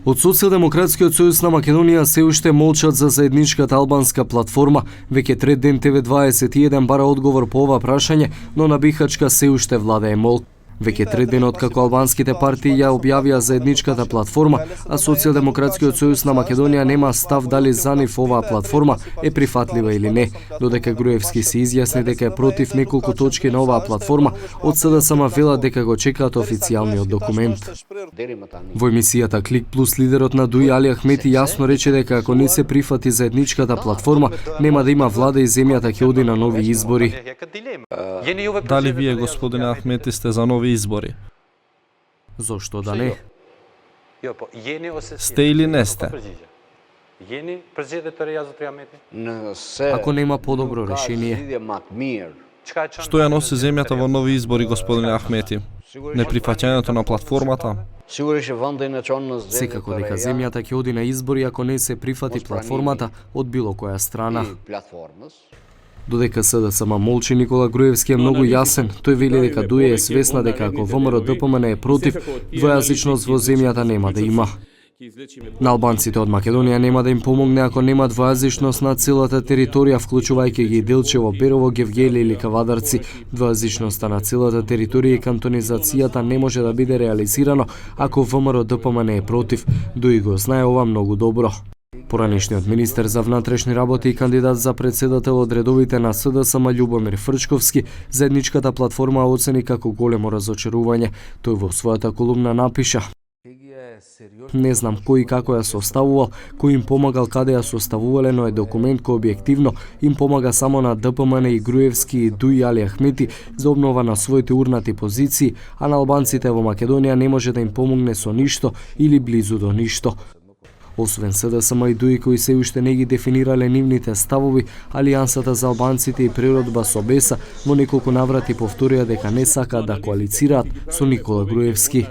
Од Социјалдемократскиот сојуз на Македонија се уште молчат за заедничката албанска платформа. Веќе трет ден ТВ21 бара одговор по ова прашање, но на Бихачка се уште владее молк. Веќе трет ден откако албанските партии ја објавија заедничката платформа, а Социјалдемократскиот сојуз на Македонија нема став дали за нив оваа платформа е прифатлива или не, додека Груевски се изјасни дека е против неколку точки на оваа платформа, од СДСМ велат дека го чекаат официјалниот документ. Во емисијата Клик Плюс лидерот на ДУИ Али Ахмети јасно рече дека ако не се прифати заедничката платформа, нема да има влада и земјата ќе оди на нови избори. Дали вие, господине Ахмети, сте за нови избори? Зошто да не? Сте или не сте? Ако нема подобро решение. Што ја носи земјата во нови избори, господине Ахмети? Неприфаќањето на платформата? Секако дека земјата ќе оди на избори ако не се прифати платформата од било која страна. Додека СДСМ молчи, Никола Груевски е многу јасен. Тој вели дека ДУИ е свесна дека ако ВМРО ДПМН е против, двојазичност во земјата нема да има. На албанците од Македонија нема да им помогне ако нема двојазичност на целата територија, вклучувајќи ги Делчево, Берово, Гевгели или Кавадарци. Двојазичноста на целата територија и кантонизацијата не може да биде реализирано ако ВМРО ДПМН е против. ДУИ го знае ова многу добро. Поранешниот министер за внатрешни работи и кандидат за председател од редовите на СДСМ Љубомир Фрчковски заедничката платформа оцени како големо разочарување. Тој во својата колумна напиша: "Не знам кој и како ја составувал, кој им помагал, каде ја составувале, но е документ кој објективно им помага само на ДПМН и Груевски и ДУИ Али Ахмети за обнова на своите урнати позиции, а на албанците во Македонија не може да им помогне со ништо или близу до ништо." Освен СДСМ и ДУИ кои се уште не ги дефинирале нивните ставови, Алијансата за албанците и преродба со БЕСА во неколку наврати повторија дека не сакаат да коалицираат со Никола Груевски.